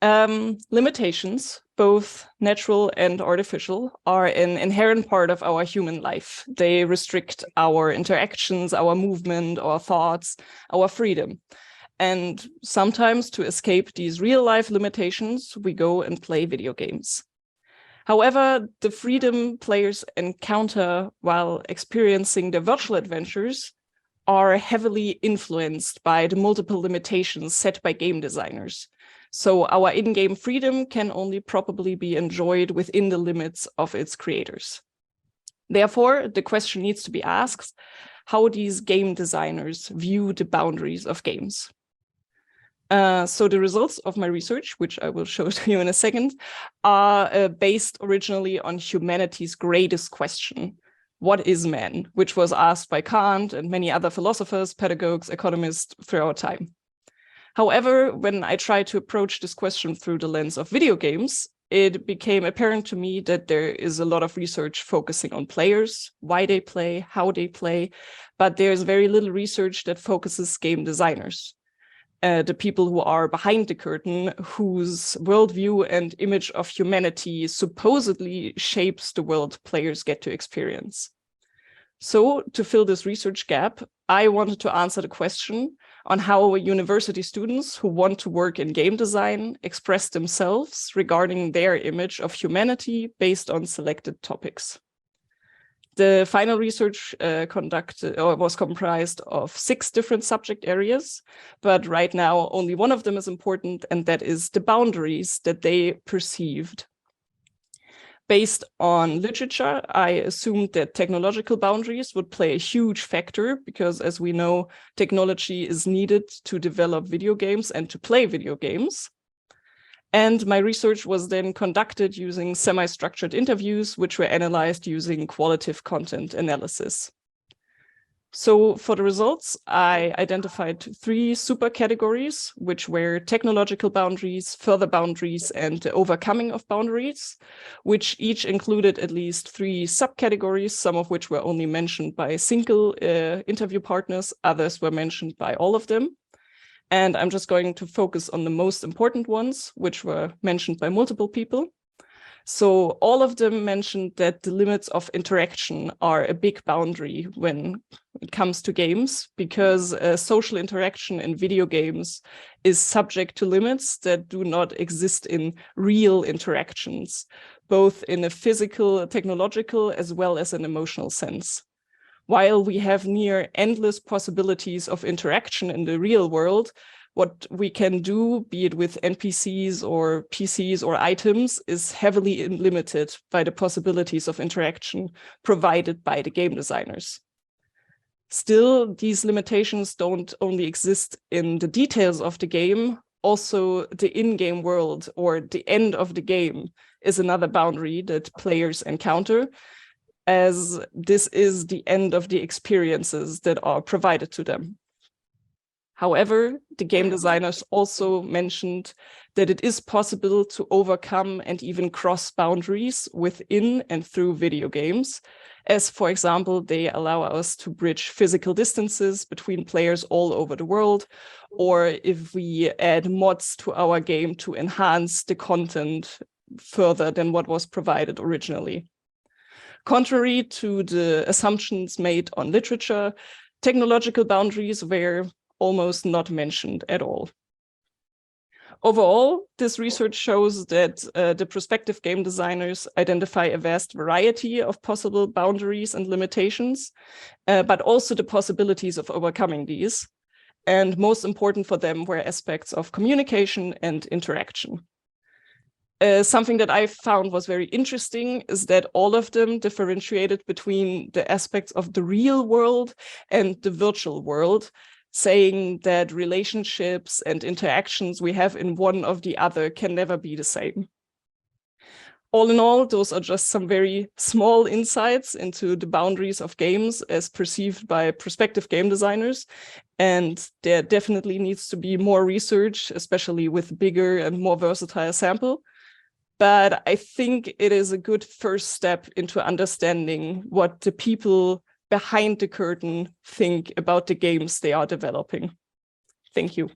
Limitations, both natural and artificial, are an inherent part of our human life. They restrict our interactions, our movement, our thoughts, our freedom. And sometimes to escape these real-life limitations, we go and play video games. However, the freedom players encounter while experiencing their virtual adventures are heavily influenced by the multiple limitations set by game designers. So our in-game freedom can only probably be enjoyed within the limits of its creators. Therefore, the question needs to be asked how these game designers view the boundaries of games. So the results of my research, which I will show to you in a second, are based originally on humanity's greatest question: what is man? Which was asked by Kant and many other philosophers, pedagogues, economists throughout time. However, when I tried to approach this question through the lens of video games, it became apparent to me that there is a lot of research focusing on players, why they play, how they play, but there's very little research that focuses game designers. The people who are behind the curtain, whose worldview and image of humanity supposedly shapes the world players get to experience. So to fill this research gap, I wanted to answer the question on how university students who want to work in game design express themselves regarding their image of humanity based on selected topics. The final research was comprised of 6 different subject areas, but right now only one of them is important, and that is the boundaries that they perceived. Based on literature, I assumed that technological boundaries would play a huge factor because, as we know, technology is needed to develop video games and to play video games. And my research was then conducted using semi-structured interviews, which were analyzed using qualitative content analysis. So for the results, I identified 3 super categories, which were technological boundaries, further boundaries, and the overcoming of boundaries, which each included at least 3 subcategories, some of which were only mentioned by single interview partners, others were mentioned by all of them. And I'm just going to focus on the most important ones, which were mentioned by multiple people. So all of them mentioned that the limits of interaction are a big boundary when it comes to games, because social interaction in video games is subject to limits that do not exist in real interactions, both in a physical, technological, as well as an emotional sense. While we have near endless possibilities of interaction in the real world, what we can do, be it with NPCs or PCs or items, is heavily limited by the possibilities of interaction provided by the game designers. Still, these limitations don't only exist in the details of the game, also the in-game world or the end of the game is another boundary that players encounter, as this is the end of the experiences that are provided to them. However, the game designers also mentioned that it is possible to overcome and even cross boundaries within and through video games, as, for example, they allow us to bridge physical distances between players all over the world, or if we add mods to our game to enhance the content further than what was provided originally. Contrary to the assumptions made on literature, technological boundaries were almost not mentioned at all. Overall, this research shows that the prospective game designers identify a vast variety of possible boundaries and limitations, but also the possibilities of overcoming these. And most important for them were aspects of communication and interaction. Something that I found was very interesting is that all of them differentiated between the aspects of the real world and the virtual world, saying that relationships and interactions we have in one or the other can never be the same. All in all, those are just some very small insights into the boundaries of games as perceived by prospective game designers. And there definitely needs to be more research, especially with bigger and more versatile sample. But I think it is a good first step into understanding what the people behind the curtain think about the games they are developing. Thank you.